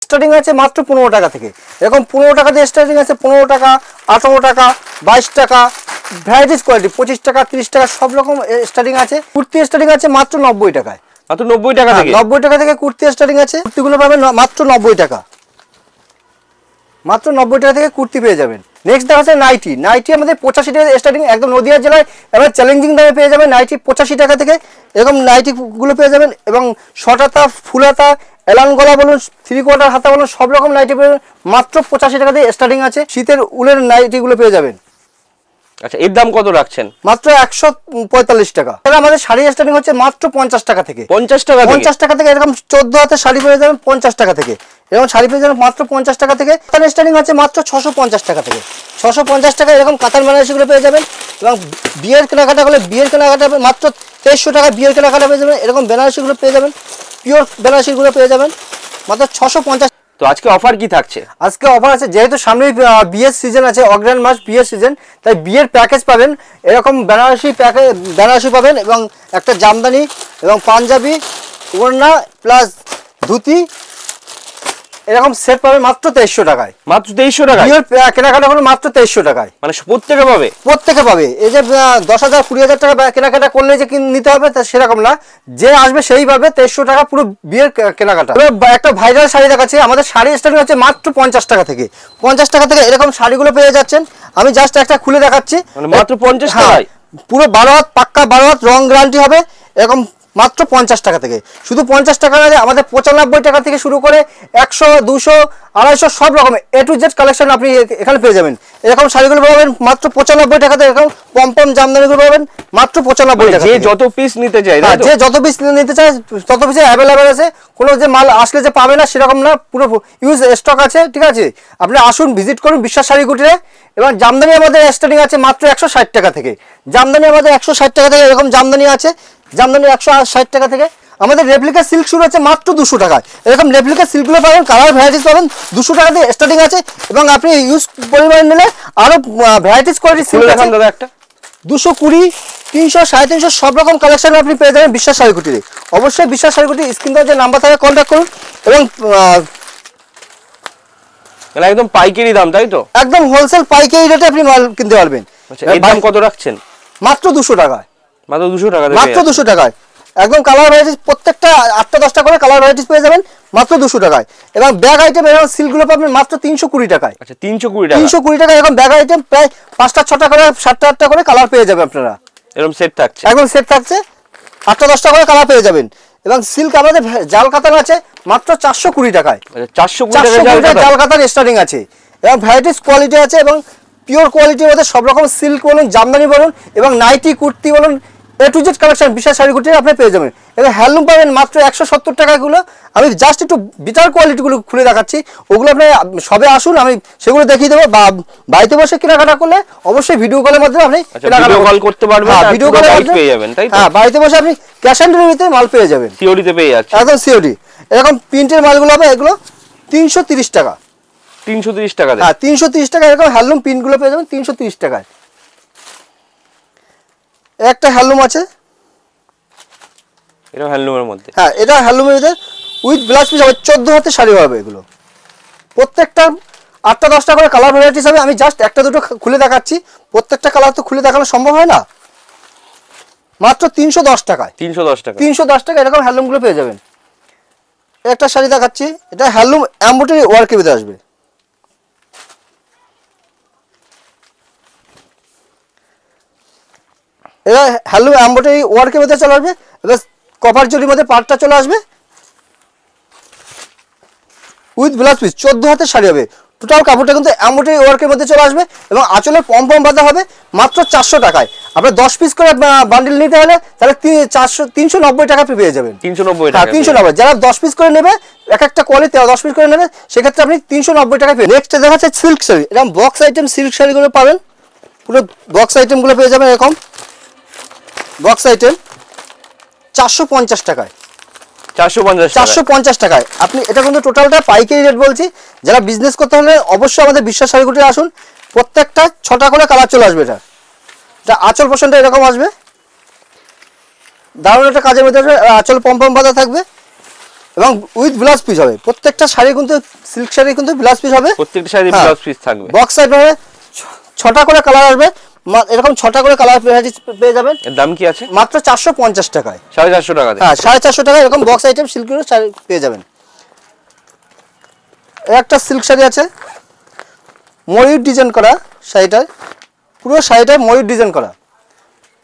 Starting আছে মাত্র 15 টাকা থেকে। এরকম 15 টাকা দিয়ে স্টার্টিং আছে, 15 টাকা, 18 টাকা, 22 টাকা, ভ্যারাইটিস কোয়ালিটি 25 টাকা, 30 টাকা সব রকম স্টার্টিং আছে। কুর্তি স্টার্টিং আছে মাত্র 90 টাকায়। মাত্র 90 টাকা থেকে? 90 টাকা থেকে কুর্তি স্টার্টিং আছে। কুর্তিগুলো পাবেন মাত্র 90 টাকা। মাত্র 90 টাকা থেকে কুর্তি পেয়ে যাবেন। নেক্সট দেখা যাচ্ছে নাইটি। নাইটি আমাদের 85 টাকা স্টার্টিং, একদম নদিয়া জেলায় এবার চ্যালেঞ্জিং দামে পেয়ে যাবেন নাইটি 85 টাকা থেকে। এরকম নাইটিগুলো পেয়ে যাবেন এবং শর্ট হাতা, ফুল হাতা, এলান গলা বলুন, 3/4 হাতা বলুন, সব রকম নাইটি পেয়ে যাবেন মাত্র 85 টাকা দিয়ে স্টার্টিং আছে। শীতের উলের নাইটিগুলো পেয়ে যাবেন। আচ্ছা, এর দাম কত রাখছেন? মাত্র 145 টাকা। এটা আমাদের শাড়ি স্টার্টিং হচ্ছে মাত্র 50 টাকা থেকে। 50 টাকা? 50 টাকা থেকে এরকম 14 হাতের শাড়ি পেয়ে যাবেন 50 টাকা থেকে। এরকম শাড়ি পেয়ে যাবেন মাত্র 50 টাকা থেকে। কাতার স্টার্টিং হচ্ছে মাত্র 650 টাকা থেকে। 650 টাকা এরকম কাতার বেনারসিগুলো পেয়ে যাবেন। এবং বিয়ের কেনাকাটা করলে বিয়ের কেনাকাটা মাত্র 2300 টাকা বিয়ের কেনাকাটা পেয়ে যাবেন। এরকম বেনারসিগুলো পেয়ে যাবেন, পিওর বেনারসিগুলো পেয়ে যাবেন মাত্র 650। তো আজকে অফার কি থাকছে? আজকে অফার আছে, যেহেতু সামনে বিয়ের সিজন আছে, অগ্রহায়ণ মাস বিয়ের সিজন, তাই বিয়ের প্যাকেজ পাবেন। এরকম বেনারসি প্যাকেজ, বেনারসি পাবেন এবং একটা জামদানি এবং পাঞ্জাবি, ওড়না প্লাস ধুতি, এরকম সেট পাবেন মাত্র 2300 টাকায়। মাত্র 2300 টাকায় বিয়ের কেনাকাটা করলে মাত্র 2300 টাকায়। মানে প্রত্যেকে পাবে? প্রত্যেকে পাবে। এই যে 10,000 20,000 টাকা কেনাকাটা করলে যে নিতে হবে তা সেরকম না, যে আসবে সেই পাবে 2300 টাকা পুরো বিয়ের কেনাকাটা। একটা ভাইরাল শাড়ি দেখাচ্ছি। আমাদের শাড়ি স্টার্টিং হচ্ছে মাত্র 50 টাকা থেকে। 50 টাকা থেকে এরকম শাড়িগুলো পেয়ে যাচ্ছেন। আমি জাস্ট একটা খুলে দেখাচ্ছি। মানে মাত্র 50 টাকায় পুরো 12 হাত, পাক্কা 12 হাত, রং গ্যারান্টি হবে। এরকম মাত্র 50 টাকা থেকে। শুধু 50 টাকা না, আমাদের 95 টাকা থেকে শুরু করে 100, 200, 250 সব রকম A to Z কালেকশন আপনি এখানে পেয়ে যাবেন। এরকম শাড়িগুলো পাবেন মাত্র 95 টাকাতে। এরকম পমপম জামদানিগুলো পাবেন মাত্র 95 টাকা। যে যত পিস নিতে চায়, যে যত পিস নিতে চায় তত পিস অ্যাভেলেবেল আছে। কোনো যে মাল আসলে যে পাবে না সেরকম না, পুরো ইউজ স্টক আছে। ঠিক আছে, আপনি আসুন, ভিজিট করুন বিশ্বাস শাড়ি কুটিরে। এবং জামদানি আমাদের স্টার্টিং আছে মাত্র 160 টাকা থেকে। জামদানি আমাদের 160 টাকা থেকে। এরকম জামদানি আছে, জামদানি 160 টাকা থেকে। আমাদের রেপ্লিকা সিল্ক শুরু হচ্ছে মাত্র 200 টাকায়। এরকম রেপ্লিকা সিল্কগুলো পাবেন, কালার ভ্যারাইটিস পাবেন 200 টাকা দিয়ে স্টার্টিং আছে। এবং আপনি ইউজ পরিমাণ নিলে আরো ভ্যারাইটিস কোয়ালিটি সিল্ক আছে। দাদা একটা 220, 300, 350 সব রকম কালেকশন আপনি পেয়ে যাবেন বিশ্বাস শাড়ি কুটিরে। অবশ্যই বিশ্বাস শাড়ি কুটির স্ক্রিনে যে নাম্বার থাকে কন্ট্যাক্ট করুন। এবং একদম পাইকারি দাম, তাই তো? একদম হোলসেল পাইকারি রেটে আপনি মাল কিনতে পারবেন। আচ্ছা, এর দাম কত রাখছেন? মাত্র 200 টাকায়। মাত্র 200 টাকা? মাত্র 200 টাকায়। একদম কালার ভ্যারাইটিস প্রত্যেকটা 8টা 10টা করে কালার ভ্যারাইটিস পেয়ে যাবেন মাত্র 200 টাকায়। এবং ব্যাগ আইটেম এরকম সিল্কগুলো পাবেন মাত্র 320 টাকায়। আচ্ছা, 320 টাকা? 320 টাকা। এরকম ব্যাগ আইটেম প্রায় 5টা 6টা করে 7টা 8টা করে কালার পেয়ে যাবেন আপনারা। এরকম সেট থাকছে? একদম সেট থাকছে, 8টা 10টা করে কালার পেয়ে যাবেন। এবং সিল্ক আমাদের জাল কাতান আছে মাত্র 420 টাকায়। 420 টাকা জাল কাতান স্টার্টিং আছে। এবং ভ্যারাইটিস কোয়ালিটি আছে এবং পিওর কোয়ালিটির মধ্যে সব রকম সিল্ক বলুন, জামদানি বলুন এবং নাইটি কুর্তি বলুন, A to Z কালেকশন বিশাল শাড়ি কুটিরে আপনি পেয়ে যাবেন। এবং হ্যান্ডলুম পাবেন মাত্র 170 টাকাগুলো। আমি জাস্ট একটু বিটার কোয়ালিটিগুলো খুলে দেখাচ্ছি, ওগুলো আপনি সবে আসুন, আমি সেগুলো দেখিয়ে দেবো। বা বাড়িতে বসে কেনাকাটা করলে অবশ্যই ভিডিও কলের মাধ্যমে আপনি ভিডিও কল করতে পারবেন। ভিডিও কলে পেয়ে যাবেন, তাই তো? হ্যাঁ, বাড়িতে বসে আপনি ক্যাশ অন ডেলিভারিতে মাল পেয়ে যাবেন। সিওডিতে পেয়ে যাচ্ছে? একদম সিওডি। এরকম প্রিন্টের মালগুলো হবে, এগুলো 330 টাকা। 330 টাকা? হ্যাঁ, 330 টাকা। এরকম হ্যান্ডলুম প্রিন্টগুলো পেয়ে যাবেন 330 টাকায়। একটা হ্যান্ডলুম আছে, এটা হ্যান্ডলুমের মধ্যে? হ্যাঁ, এটা হ্যান্ডলুমের মধ্যে উইথ ব্লাউজ পিস হবে। 14 হাতে শাড়ি হবে এগুলো। প্রত্যেকটা 8টা 10টা করে কালার ভ্যারাইটিস হবে। আমি জাস্ট একটা দুটো খুলে দেখাচ্ছি, প্রত্যেকটা কালার তো খুলে দেখানো সম্ভব হয় না। মাত্র 310 টাকায়। 310 টাকা? 310 টাকা এরকম হ্যান্ডলুমগুলো পেয়ে যাবেন। একটা শাড়ি দেখাচ্ছি, এটা হ্যান্ডলুম এমব্রয়ডারি ওয়ার্কের ভিতরে আসবে। এটা হ্যান্ডলুম এমব্রয়ডারি ওয়ার্কের ভিতরে চলে আসবে। এবার কভার জরির মধ্যে পাটটা চলে আসবে উইথ ব্লাউজ পিস। 14 হাতের শাড়ি হবে। টোটাল কাপড়টা কিন্তু এমব্রয়ডারি ওয়ার্কের মধ্যে চলে আসবে এবং আঁচলের পমপম বাঁধা হবে মাত্র 400 টাকায়। আপনার 10 পিস করে বান্ডিল নিতে হলে তাহলে 390 টাকা পেয়ে যাবেন। 390 টাকা? 390। যারা 10 পিস করে নেবে, এক একটা কোয়ালিটি 10 পিস করে নেবে, সেক্ষেত্রে আপনি 390 টাকা পেয়ে। নেক্সট দেখা যাচ্ছে সিল্ক শাড়ি। এরকম বক্স আইটেম সিল্ক শাড়িগুলো পাবেন, পুরো বক্স আইটেমগুলো পেয়ে যাবেন। এরকম বক্স আইটেম 450 টাকায়। 450 টাকায় আপনি এটা কিন্তু টোটালটা পাইকারি রেট বলছি। যারা বিজনেস করতে হলে অবশ্যই আমাদের বিশ্বাস শাড়ি কুটিরে আসুন। প্রত্যেকটা 6টা করে কালার চলে আসবে। এটা আঁচল পোর্শনটা এরকম আসবে, দারুণ একটা কাজের মধ্যে আসবে। আঁচল পমপম বাঁধা থাকবে এবং উইথ ব্লাউজ পিস হবে। প্রত্যেকটা শাড়ি কিন্তু সিল্ক শাড়ি কিন্তু ব্লাউজ পিস হবে, প্রত্যেকটা শাড়ি হ্যাঁ। ব্লাউজ পিস থাকবে। বক্স সাইড হবে, 6টা করে কালার আসবে, এরকম 6টা করে কালার পেয়ে যাবেন। এর দাম কি আছে? মাত্র 450 টাকায়, 450 টাকা। হ্যাঁ 450 টাকায় এরকম বক্স আইটেম সিল্কের শাড়ি পেয়ে যাবেন। একটা সিল্ক শাড়ি আছে ময়ূর ডিজাইন করা, শাড়িটার পুরো শাড়িটায় ময়ূর ডিজাইন করা,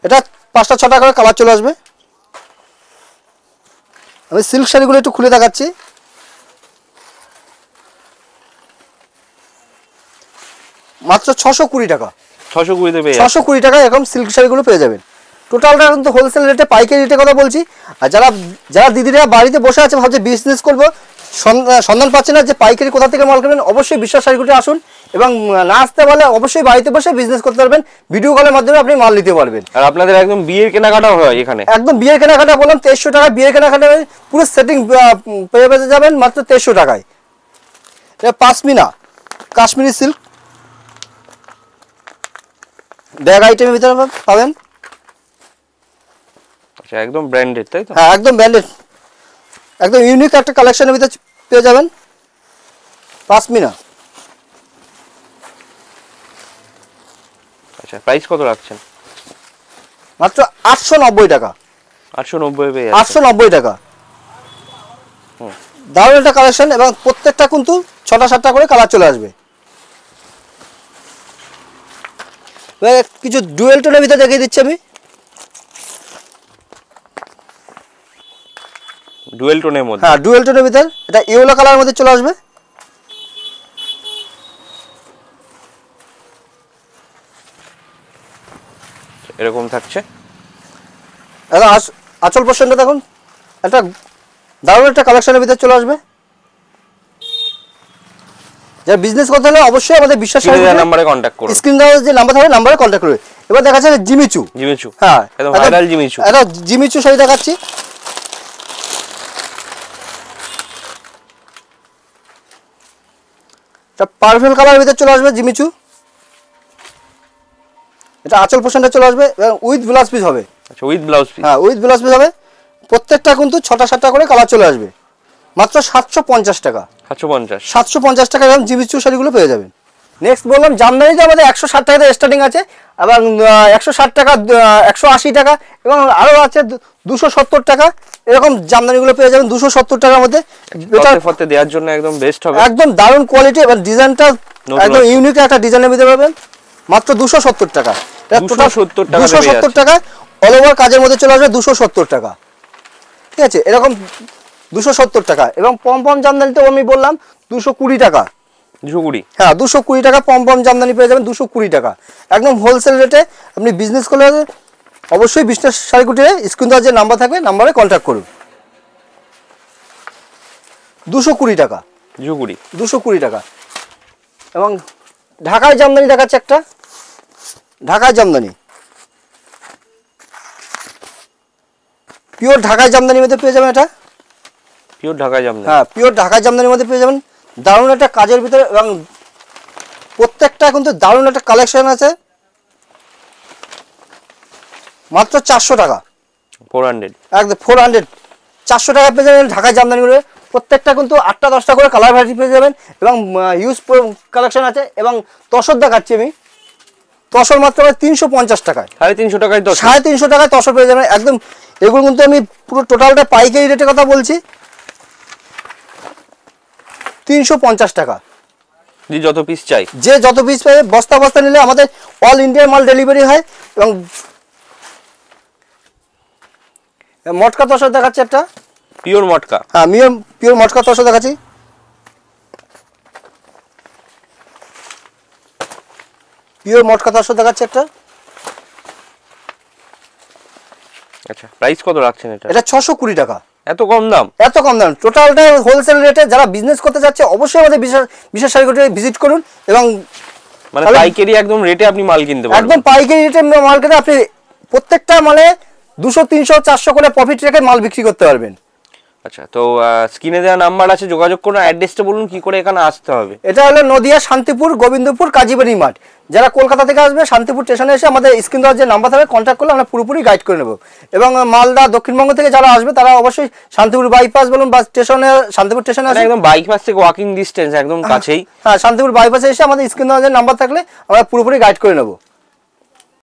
এটা 5টা 6টা করে কালার চলে আসবে। আমি সিল্ক শাড়িগুলো একটু খুলে দেখাচ্ছি। মাত্র 620 টাকা, 620 তে পেয়ে 620 টাকা এরকম সিল্ক শাড়িগুলো পেয়ে যাবেন। টোটালটা কিন্তু হোলসেল রেটে, পাইকারি রেটে কথা বলছি। আর যারা দিদিরা বাড়িতে বসে আছে ভাবছে বিজনেস করবো, সন্ধান পাচ্ছে না যে পাইকারি কোথা থেকে মাল কিনবেন, অবশ্যই বিশ্বাস শাড়িগুলো আসুন এবং না আসতে পারলে অবশ্যই বাড়িতে বসে বিজনেস করতে পারবেন। ভিডিও কলের মাধ্যমে আপনি মাল নিতে পারবেন। আর আপনাদের একদম বিয়ের কেনাকাটা হয় এখানে, একদম বিয়ের কেনাকাটা বললাম 2300 টাকা, বিয়ের কেনাকাটা পুরো সেটিং পেয়ে যাবেন মাত্র 2300 টাকায়। এটা পাশমিনা কাশ্মীরি সিল্ক ব্যাগ আইটেমের ভিতরে পাবেন। আচ্ছা একদম ব্র্যান্ডেড তাই তো? হ্যাঁ একদম ব্র্যান্ডেড, একদম ইউনিক একটা কালেকশনের ভিতরে পেয়ে যাবেন পাশমিনা। আচ্ছা প্রাইস কত রাখছেন? মাত্র 890 টাকা, 890 পেয়ে 890 টাকা। দারুণ একটা কালেকশন এবং প্রত্যেকটা কিন্তু 6টা 7টা করে কালার চলে আসবে। কিছু ডুয়েল টোনের ভিতরে দেখিয়ে দিচ্ছি আমি। ডুয়েল টোনের মধ্যে, হ্যাঁ ডুয়েল টোনের ভিতর, এটা ইয়েলো কালারের মধ্যে চলে আসবে। এরকম থাকছে। এখন আঁচল পোর্শনটা দেখুন, একটা দারুণ একটা কালেকশনের ভিতরে চলে আসবে। যারা বিজনেস করতে হলে অবশ্যই আমাদের বিশ্বাস নাম্বারে কন্ট্যাক্ট করুন, স্ক্রিন দেওয়া যে নাম্বার থাকবে নাম্বারে কন্ট্যাক্ট করবে। এবার দেখা যাচ্ছে জিমিচু, জিমিচু, হ্যাঁ একদম ভাইরাল জিমিচু। এটা জিমিচু শাড়ি দেখাচ্ছি। এটা পার্পল কালারের ভিতরে চলে আসবে জিমিচু। এটা আঁচল পোর্শনটা চলে আসবে এবং উইথ ব্লাউজ পিস হবে। আচ্ছা উইথ ব্লাউজ পিস, হ্যাঁ উইথ ব্লাউজ পিস হবে। প্রত্যেকটা কিন্তু 6টা 7টা করে কালার চলে আসবে। মাত্র 750 টাকা, 750 টাকা এরকম জিমিচু শাড়িগুলো পেয়ে যাবেন। নেক্সট বললাম জামদানিতে আমাদের 160 টাকা থেকে স্টার্টিং আছে এবং 160 টাকা, 180 টাকা এবং আরও আছে 270 টাকা, এরকম জামদানিগুলো পেয়ে যাবেন 270 টাকার মধ্যে। এটা ফতে দেওয়ার জন্য একদম বেস্ট হবে, একদম দারুণ কোয়ালিটি এবং ডিজাইনটা একদম ইউনিক একটা ডিজাইনের ভিতরে পাবেন মাত্র 270 টাকা। 270 টাকা অল ওভার কাজের মধ্যে চলে আসবে 270 টাকা, ঠিক আছে এরকম 270 টাকা। এবং পম জামদানিতেও আমি বললাম 220 টাকা, 220, হ্যাঁ 220 টাকা পম জামদানি পেয়ে যাবেন 220 টাকা একদম হোলসেল রেটে। আপনি বিজনেস করলে অবশ্যই বিজনেস শাড়িগুটিতে স্ক্রিন দেওয়ার যে নাম্বার থাকবে নাম্বারে কন্ট্যাক্ট করুন। 220 টাকা, 220 টাকা। এবং ঢাকায় জামদানি দেখাচ্ছে একটা, ঢাকায় জামদানি পিওর ঢাকায় জামদানির মধ্যে পেয়ে যাবেন। এটা পিওর ঢাকায় জামদানি, হ্যাঁ পিওর ঢাকায় জামদানির মধ্যে পেয়ে যাবেন। দারুণ একটা কাজের ভিতরে এবং প্রত্যেকটা কিন্তু দারুণ একটা কালেকশন আছে। মাত্র 400 টাকা, 400, একদম 400, 400 টাকা পেয়ে যাবেন ঢাকায় জামদানিগুলো। প্রত্যেকটা কিন্তু 8টা 10টা করে কালার ভ্যারাইটি পেয়ে যাবেন এবং ইউজ কালেকশন আছে। এবং তসর দেখাচ্ছি আমি, তসর মাত্র 350 টাকায়, 350 টাকায় 350 টাকায় তসর পেয়ে যাবেন একদম। এগুলো কিন্তু আমি পুরো টোটালটা পাইকারি রেটের কথা বলছি, 350 টাকা। যত পিস চাই, যে যত পিস পাবে বস্তা বস্তা নিলে আমাদের অল ইন্ডিয়া মাল ডেলিভারি হয়। এবং মটকা তসর দেখাচ্ছে একটা, পিওর মটকা, হ্যাঁ পিওর মটকা তসর দেখাচ্ছি। পিওর মটকা তসর দেখাচ্ছে একটা। আচ্ছা প্রাইস কত রাখছেন এটা? এটা 620 টাকা, এত কম দাম? এত কম দাম টোটালটা হোলসেল রেটে। যারা বিজনেস করতে যাচ্ছে অবশ্যই আমাদের বিশেষ শাড়িগুলো ভিজিট করুন এবং মানে পাইকারি একদম রেটে আপনি মাল কিনতে পারবেন, একদম পাইকারি রেটে মাল কিনতে আপনি প্রত্যেকটা মানে 200 300 400 করে প্রফিট রেখে মাল বিক্রি করতে পারবেন। আচ্ছা, তো স্ক্রিনে দেওয়া নাম্বার আছে, যোগাযোগ করুন। অ্যাড্রেসটা বলুন কি করে এখানে আসতে হবে। এটা হলো নদিয়া শান্তিপুর গোবিন্দপুর কাজীবাড়ি মাঠ। যারা কলকাতা থেকে আসবে শান্তিপুর স্টেশনে এসে আমাদের স্ক্রিন দেওয়ার যে নাম্বার থাকবে কন্ট্যাক্ট করলে আমরা পুরোপুরি গাইড করে নেব। এবং মালদা দক্ষিণবঙ্গ থেকে যারা আসবে তারা অবশ্যই শান্তিপুর বাইপাস বলুন বা স্টেশনে, শান্তিপুর স্টেশনে আসে একদম বাইক পাস থেকে ওয়াকিং ডিস্টেন্স, একদম কাছেই। হ্যাঁ, শান্তিপুর বাইপাসে এসে আমাদের স্ক্রিন দেওয়ার যে নাম্বার থাকলে আমরা পুরোপুরি গাইড করে নেব।